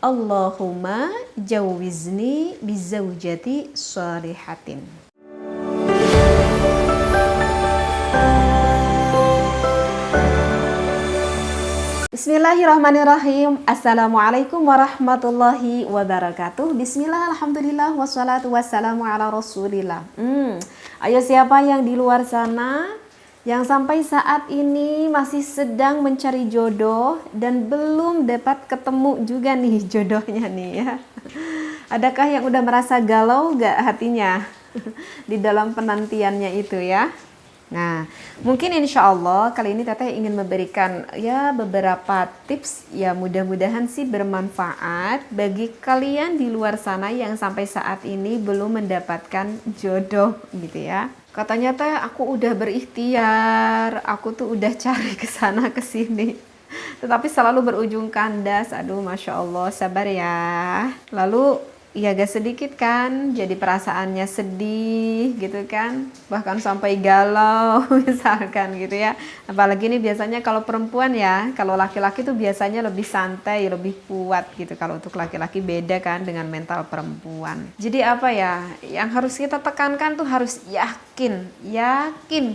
Allahumma jawizni bizaujati shalihatin. Bismillahirrahmanirrahim. Assalamualaikum warahmatullahi wabarakatuh. Bismillah, alhamdulillah, wassalatu wassalamu ala rasulillah. Ayo siapa yang di luar sana yang sampai saat ini masih sedang mencari jodoh dan belum dapat ketemu juga nih jodohnya nih ya. Adakah yang udah merasa galau gak hatinya di dalam penantiannya itu ya? Nah, mungkin insya Allah kali ini Teteh ingin memberikan ya beberapa tips ya, mudah-mudahan sih bermanfaat bagi kalian di luar sana yang sampai saat ini belum mendapatkan jodoh gitu ya. Katanya Teh, aku udah berikhtiar, aku tuh udah cari ke sana ke sini, tetapi selalu berujung kandas. Aduh, Masya Allah, sabar ya. Lalu ya gak sedikit kan, jadi perasaannya sedih gitu kan, bahkan sampai galau misalkan gitu ya. Apalagi ini biasanya kalau perempuan ya, kalau laki-laki tuh biasanya lebih santai, lebih kuat gitu. Kalau untuk laki-laki beda kan dengan mental perempuan. Jadi apa ya, yang harus kita tekankan tuh harus yakin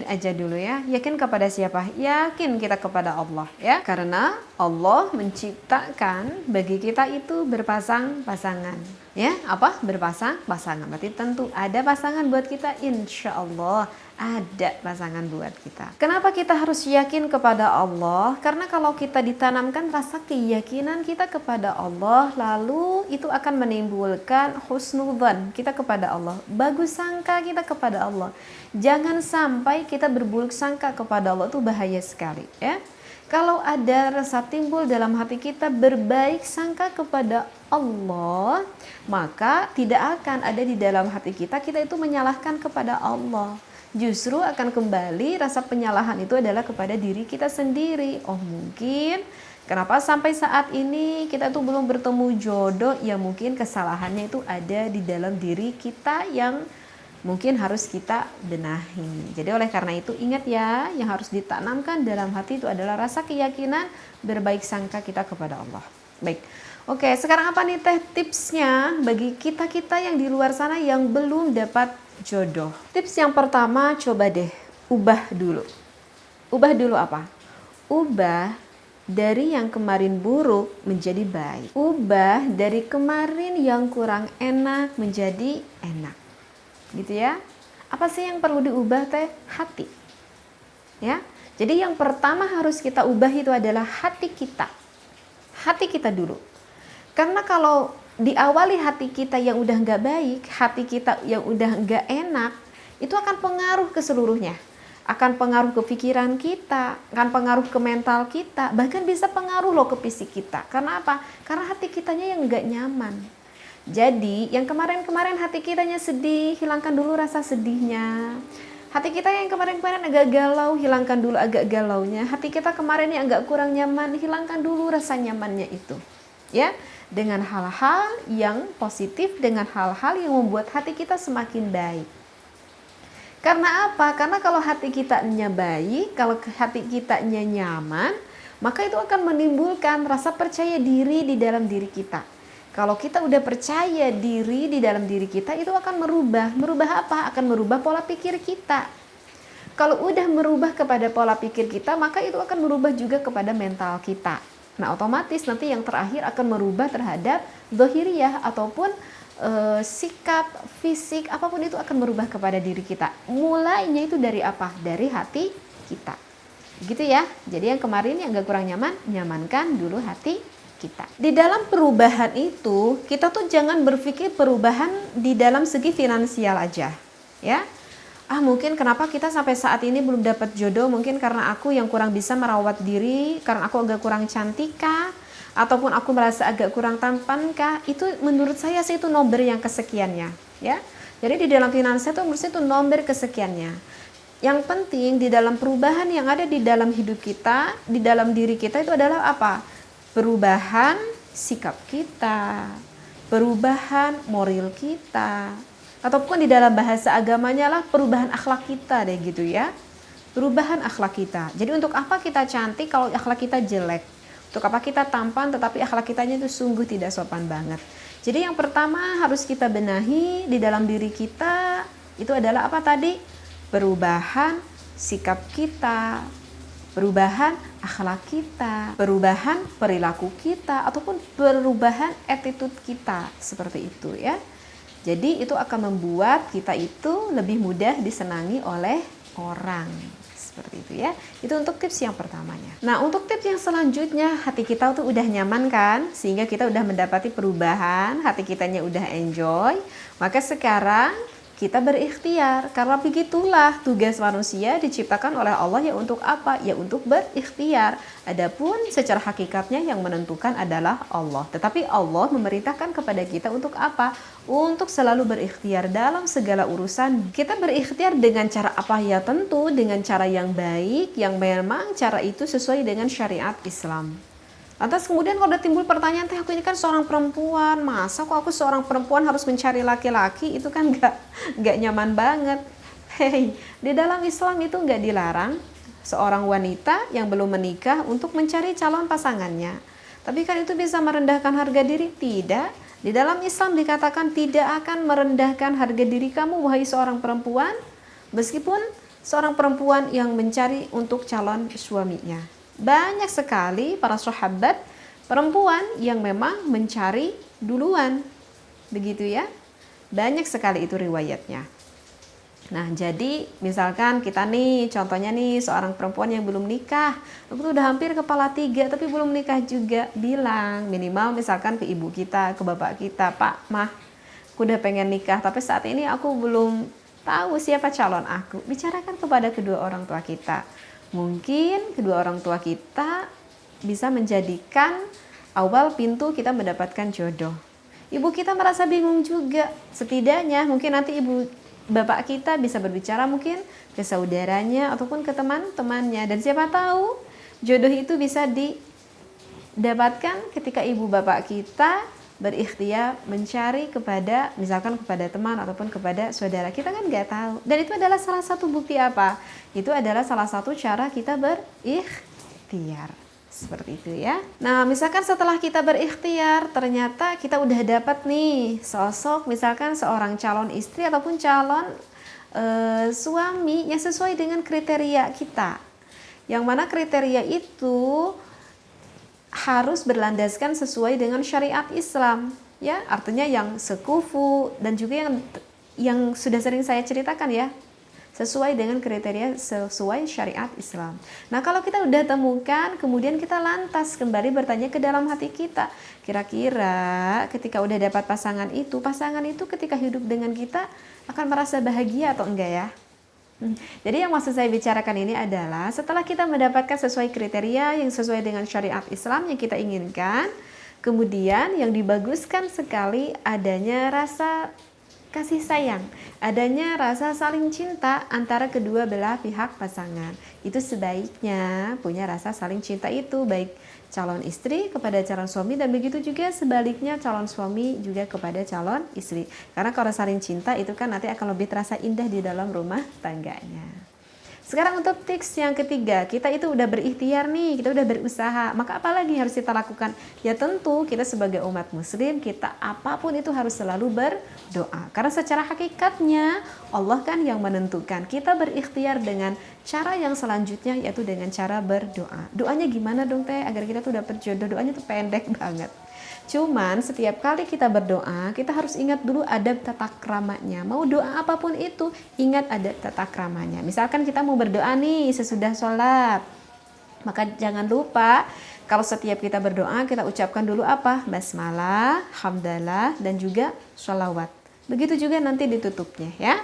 aja dulu ya. Yakin kepada siapa? Yakin kita kepada Allah ya. Karena Allah menciptakan bagi kita itu berpasang-pasangan. Ya, apa? Berpasang-pasangan. Berarti tentu ada pasangan buat kita, insya Allah ada pasangan buat kita. Kenapa kita harus yakin kepada Allah? Karena kalau kita ditanamkan rasa keyakinan kita kepada Allah, lalu itu akan menimbulkan husnudzan kita kepada Allah, bagus sangka kita kepada Allah. Jangan sampai kita berburuk sangka kepada Allah, itu bahaya sekali ya. Kalau ada rasa timbul dalam hati kita berbaik sangka kepada Allah, maka tidak akan ada di dalam hati kita itu menyalahkan kepada Allah. Justru akan kembali rasa penyalahan itu adalah kepada diri kita sendiri. Oh mungkin kenapa sampai saat ini kita tuh belum bertemu jodoh, ya mungkin kesalahannya itu ada di dalam diri kita yang mungkin harus kita benahi. Jadi oleh karena itu ingat ya, yang harus ditanamkan dalam hati itu adalah rasa keyakinan berbaik sangka kita kepada Allah. Baik, oke, sekarang apa nih Teh tipsnya bagi kita-kita yang di luar sana yang belum dapat jodoh? Tips yang pertama, coba deh ubah dulu. Ubah dulu apa? Ubah dari yang kemarin buruk menjadi baik. Ubah dari kemarin yang kurang enak menjadi enak. Gitu ya. Apa sih yang perlu diubah Teh? Hati. Ya. Jadi yang pertama harus kita ubah itu adalah hati kita. Hati kita dulu. Karena kalau diawali hati kita yang udah nggak baik, hati kita yang udah nggak enak, itu akan pengaruh ke seluruhnya. Akan pengaruh ke pikiran kita, akan pengaruh ke mental kita, bahkan bisa pengaruh loh ke fisik kita. Karena apa? Karena hati kitanya yang nggak nyaman. Jadi yang kemarin-kemarin hati kitanya sedih, hilangkan dulu rasa sedihnya. Hati kita yang kemarin-kemarin agak galau, hilangkan dulu agak galaunya. Hati kita kemarin yang agak kurang nyaman, hilangkan dulu rasa nyamannya itu. Ya, dengan hal-hal yang positif, dengan hal-hal yang membuat hati kita semakin baik. Karena apa? Karena kalau hati kitanya baik, kalau hati kitanya nyaman, maka itu akan menimbulkan rasa percaya diri di dalam diri kita. Kalau kita udah percaya diri di dalam diri kita, itu akan merubah apa? Akan merubah pola pikir kita. Kalau udah merubah kepada pola pikir kita, maka itu akan merubah juga kepada mental kita. Nah, otomatis nanti yang terakhir akan merubah terhadap zahiriyah ataupun sikap, fisik, apapun itu akan merubah kepada diri kita. Mulainya itu dari apa? Dari hati kita. Gitu ya. Jadi yang kemarin yang gak kurang nyaman, nyamankan dulu hati kita. Di dalam perubahan itu, kita tuh jangan berpikir perubahan di dalam segi finansial aja, ya. Mungkin kenapa kita sampai saat ini belum dapat jodoh, mungkin karena aku yang kurang bisa merawat diri, karena aku agak kurang cantik kah, ataupun aku merasa agak kurang tampan kah. Itu menurut saya sih itu nomor yang kesekiannya, ya. Jadi di dalam finansial itu menurut saya itu nomor kesekiannya. Yang penting di dalam perubahan yang ada di dalam hidup kita, di dalam diri kita itu adalah apa? Perubahan sikap kita, perubahan moral kita, ataupun di dalam bahasa agamanya lah perubahan akhlak kita deh gitu ya. Perubahan akhlak kita. Jadi untuk apa kita cantik kalau akhlak kita jelek? Untuk apa kita tampan tetapi akhlak kitanya itu sungguh tidak sopan banget. Jadi yang pertama harus kita benahi di dalam diri kita itu adalah apa tadi? Perubahan sikap kita, perubahan akhlak kita, perubahan perilaku kita, ataupun perubahan attitude kita, seperti itu ya. Jadi itu akan membuat kita itu lebih mudah disenangi oleh orang. Seperti itu ya. Itu untuk tips yang pertamanya. Nah, untuk tips yang selanjutnya, hati kita tuh udah nyaman kan? Sehingga kita udah mendapati perubahan, hati kitanya udah enjoy. Maka sekarang kita berikhtiar, karena begitulah tugas manusia diciptakan oleh Allah ya untuk apa? Ya untuk berikhtiar. Adapun secara hakikatnya yang menentukan adalah Allah. Tetapi Allah memerintahkan kepada kita untuk apa? Untuk selalu berikhtiar dalam segala urusan. Kita berikhtiar dengan cara apa? Ya tentu dengan cara yang baik, yang memang cara itu sesuai dengan syariat Islam. Lantas kemudian kalau udah timbul pertanyaan, aku ini kan seorang perempuan, masa kok aku seorang perempuan harus mencari laki-laki? Itu kan nggak nyaman banget. Hei, di dalam Islam itu nggak dilarang seorang wanita yang belum menikah untuk mencari calon pasangannya. Tapi kan itu bisa merendahkan harga diri? Tidak. Di dalam Islam dikatakan tidak akan merendahkan harga diri kamu, wahai seorang perempuan, meskipun seorang perempuan yang mencari untuk calon suaminya. Banyak sekali para sahabat perempuan yang memang mencari duluan. Begitu ya. Banyak sekali itu riwayatnya. Nah, jadi misalkan kita nih, contohnya nih seorang perempuan yang belum nikah. Aku tuh udah hampir kepala 3 tapi belum nikah juga. Bilang minimal misalkan ke ibu kita, ke bapak kita, Pak, Mah, aku udah pengen nikah tapi saat ini aku belum tahu siapa calon aku. Bicarakan kepada kedua orang tua kita. Mungkin kedua orang tua kita bisa menjadikan awal pintu kita mendapatkan jodoh. Ibu kita merasa bingung juga. Setidaknya mungkin nanti bapak kita bisa berbicara mungkin ke saudaranya ataupun ke teman-temannya. Dan siapa tahu jodoh itu bisa didapatkan ketika ibu bapak kita berikhtiar mencari kepada misalkan kepada teman ataupun kepada saudara. Kita kan nggak tahu. Dan itu adalah salah satu bukti apa? Itu adalah salah satu cara kita berikhtiar. Seperti itu ya. Nah, misalkan setelah kita berikhtiar, ternyata kita udah dapat nih sosok misalkan seorang calon istri ataupun calon suami yang sesuai dengan kriteria kita. Yang mana kriteria itu harus berlandaskan sesuai dengan syariat Islam, ya, artinya yang sekufu dan juga yang sudah sering saya ceritakan ya, sesuai dengan kriteria sesuai syariat Islam. Nah, kalau kita udah temukan, kemudian kita lantas kembali bertanya ke dalam hati kita, kira-kira ketika udah dapat pasangan itu ketika hidup dengan kita akan merasa bahagia atau enggak ya? Jadi yang maksud saya bicarakan ini adalah setelah kita mendapatkan sesuai kriteria yang sesuai dengan syariat Islam yang kita inginkan, kemudian yang dibaguskan sekali adanya rasa kasih sayang, adanya rasa saling cinta antara kedua belah pihak pasangan. Itu sebaiknya punya rasa saling cinta itu, baik calon istri kepada calon suami dan begitu juga sebaliknya calon suami juga kepada calon istri. Karena kalau saling cinta itu kan nanti akan lebih terasa indah di dalam rumah tangganya. Sekarang untuk tips yang ketiga, kita itu udah berikhtiar nih, kita udah berusaha, maka apa lagi harus kita lakukan? Ya tentu kita sebagai umat muslim, kita apapun itu harus selalu berdoa. Karena secara hakikatnya Allah kan yang menentukan. Kita berikhtiar dengan cara yang selanjutnya yaitu dengan cara berdoa. Doanya gimana dong teh agar kita tuh dapat jodoh? Doanya tuh pendek banget. Cuman setiap kali kita berdoa, kita harus ingat dulu adab tata kramanya. Mau doa apapun itu, ingat adab tata kramanya. Misalkan kita mau berdoa nih sesudah sholat, maka jangan lupa kalau setiap kita berdoa, kita ucapkan dulu apa? Basmalah, hamdalah, dan juga sholawat. Begitu juga nanti ditutupnya ya.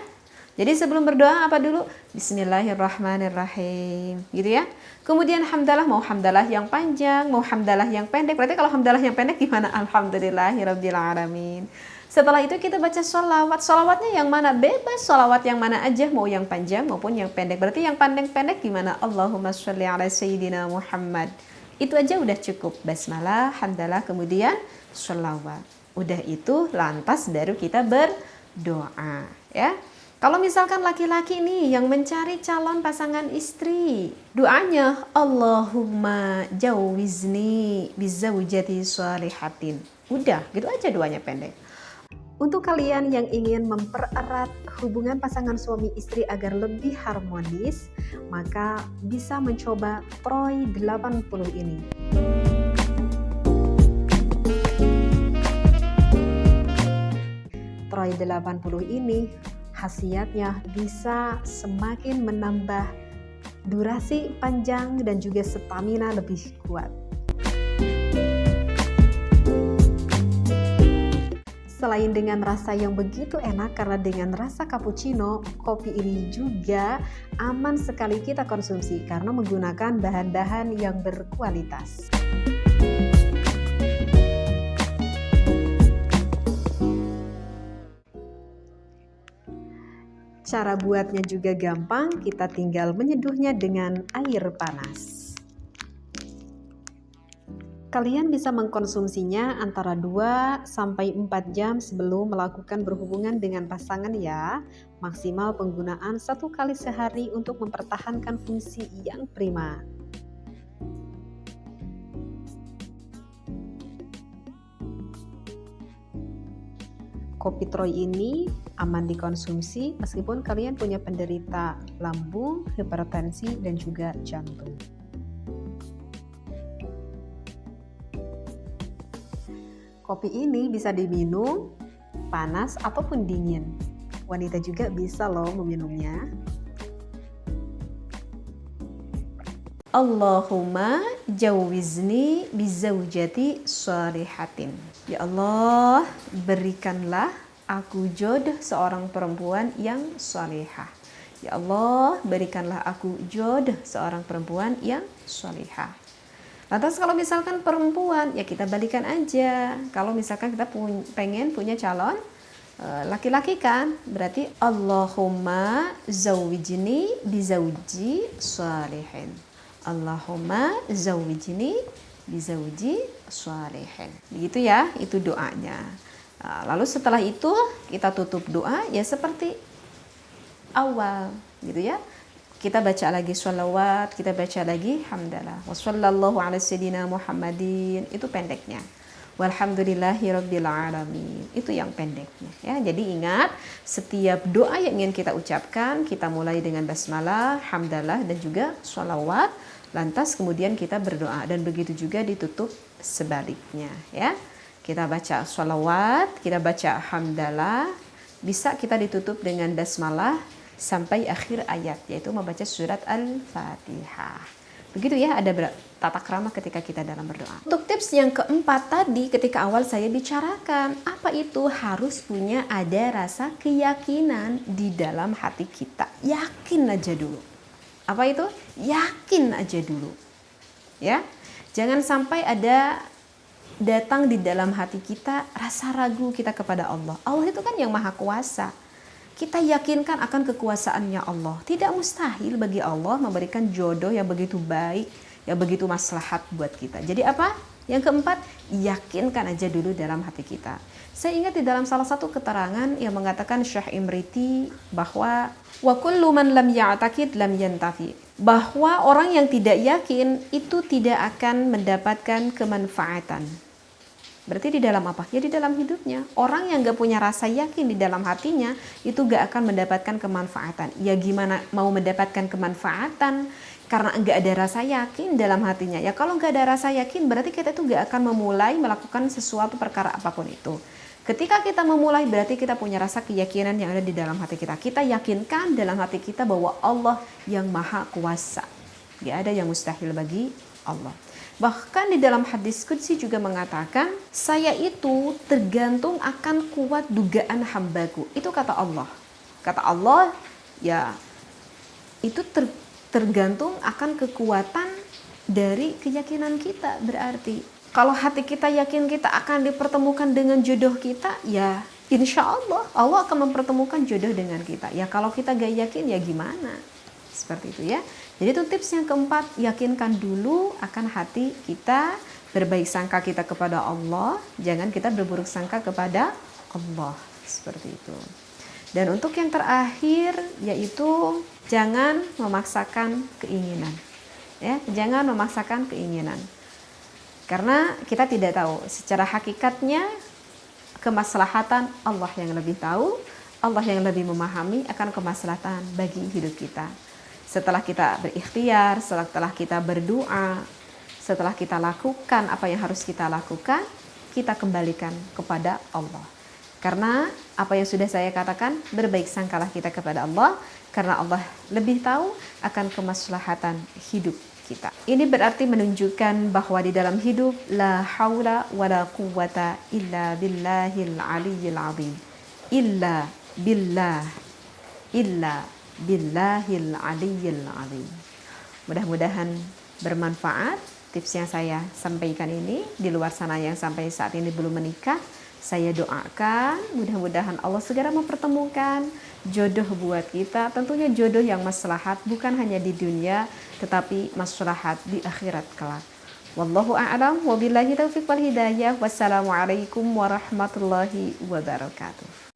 Jadi sebelum berdoa apa dulu? Bismillahirrahmanirrahim, gitu ya. Kemudian hamdalah, mau hamdalah yang panjang, mau hamdalah yang pendek. Berarti kalau hamdalah yang pendek gimana? Alhamdulillahirrabbilalamin. Setelah itu kita baca sholawat. Sholawatnya yang mana? Bebas, sholawat yang mana aja, mau yang panjang maupun yang pendek. Berarti yang pendek-pendek gimana? Allahumma sholli ala sayyidina Muhammad. Itu aja udah cukup. Basmalah, hamdalah, kemudian sholawat. Udah itu lantas baru kita berdoa ya. Kalau misalkan laki-laki nih yang mencari calon pasangan istri, doanya Allahumma jawizni bizaujati shalihatin. Udah, gitu aja doanya pendek. Untuk kalian yang ingin mempererat hubungan pasangan suami istri agar lebih harmonis, maka bisa mencoba Troy 80 ini. Troy 80 ini khasiatnya bisa semakin menambah durasi panjang dan juga stamina lebih kuat. Selain dengan rasa yang begitu enak karena dengan rasa cappuccino, kopi ini juga aman sekali kita konsumsi karena menggunakan bahan-bahan yang berkualitas. Cara buatnya juga gampang, kita tinggal menyeduhnya dengan air panas. Kalian bisa mengkonsumsinya antara 2-4 jam sebelum melakukan berhubungan dengan pasangan ya. Maksimal penggunaan 1 kali sehari untuk mempertahankan fungsi yang prima. Kopi Troy ini aman dikonsumsi meskipun kalian punya penderita lambung, hipertensi, dan juga jantung. Kopi ini bisa diminum panas ataupun dingin. Wanita juga bisa loh meminumnya. Allahumma jawizni bizaujati shalihatin. Ya Allah, berikanlah aku jodoh seorang perempuan yang salihah. Ya Allah, berikanlah aku jodoh seorang perempuan yang salihah. Lantas kalau misalkan perempuan, ya kita balikan aja. Kalau misalkan kita pengen punya calon laki-laki kan, berarti Allahumma zawijni bizauji shalihin. Allahumma zawijni bizauji shalihin. Begitu ya, itu doanya. Lalu setelah itu kita tutup doa ya seperti awal gitu ya. Kita baca lagi sholawat, kita baca lagi hamdalah. Wassallallahu ala sayyidina Muhammadin. Itu pendeknya. Walhamdulillahirabbil alamin. Itu yang pendeknya ya. Jadi ingat, setiap doa yang ingin kita ucapkan, kita mulai dengan basmalah, hamdalah dan juga sholawat. Lantas kemudian kita berdoa dan begitu juga ditutup sebaliknya ya. Kita baca sholawat, kita baca hamdalah, bisa kita ditutup dengan basmalah sampai akhir ayat, yaitu membaca surat Al-Fatihah. Begitu ya, ada tata krama ketika kita dalam berdoa. Untuk tips yang keempat tadi, ketika awal saya bicarakan, apa itu? Harus punya ada rasa keyakinan di dalam hati kita. Yakin aja dulu. Apa itu? Yakin aja dulu. Ya, jangan sampai ada datang di dalam hati kita rasa ragu kita kepada Allah. Allah itu kan yang maha kuasa. Kita yakinkan akan kekuasaannya Allah. Tidak mustahil bagi Allah memberikan jodoh yang begitu baik, yang begitu maslahat buat kita. Jadi apa? Yang keempat, yakinkan aja dulu dalam hati kita. Saya ingat di dalam salah satu keterangan yang mengatakan Syekh Imriti bahwa wa kullu man lam ya'taqid lam yantafi. Bahwa orang yang tidak yakin itu tidak akan mendapatkan kemanfaatan. Berarti di dalam apa? Ya di dalam hidupnya. Orang yang gak punya rasa yakin di dalam hatinya itu gak akan mendapatkan kemanfaatan. Ya gimana mau mendapatkan kemanfaatan karena gak ada rasa yakin dalam hatinya. Ya kalau gak ada rasa yakin berarti kita itu gak akan memulai melakukan sesuatu perkara apapun itu. Ketika kita memulai berarti kita punya rasa keyakinan yang ada di dalam hati kita. Kita yakinkan dalam hati kita bahwa Allah yang maha kuasa. Gak ada yang mustahil bagi Allah. Bahkan di dalam hadis qudsi juga mengatakan, saya itu tergantung akan kuat dugaan hambaku. Itu kata Allah. Kata Allah, ya itu tergantung akan kekuatan dari keyakinan kita. Berarti kalau hati kita yakin kita akan dipertemukan dengan jodoh kita, ya insya Allah Allah akan mempertemukan jodoh dengan kita. Ya kalau kita gak yakin ya gimana? Seperti itu ya. Jadi itu tips yang keempat, yakinkan dulu akan hati kita, berbaik sangka kita kepada Allah, jangan kita berburuk sangka kepada Allah. Seperti itu. Dan untuk yang terakhir yaitu jangan memaksakan keinginan. Ya, jangan memaksakan keinginan. Karena kita tidak tahu secara hakikatnya kemaslahatan Allah yang lebih tahu, Allah yang lebih memahami akan kemaslahatan bagi hidup kita. Setelah kita berikhtiar, setelah kita berdoa, setelah kita lakukan apa yang harus kita lakukan, kita kembalikan kepada Allah. Karena apa yang sudah saya katakan, berbaik sangkalah kita kepada Allah, karena Allah lebih tahu akan kemaslahatan hidup kita. Ini berarti menunjukkan bahwa di dalam hidup la haula wala quwwata illa billahil aliyyil azim. Illa billahil aliyyil azim. Mudah-mudahan bermanfaat tips yang saya sampaikan ini. Di luar sana yang sampai saat ini belum menikah, saya doakan mudah-mudahan Allah segera mempertemukan jodoh buat kita. Tentunya jodoh yang maslahat bukan hanya di dunia tetapi maslahat di akhirat kelak. Wallahu a'lam wa billahi taufiq wal hidayah. Wassalamualaikum warahmatullahi wabarakatuh.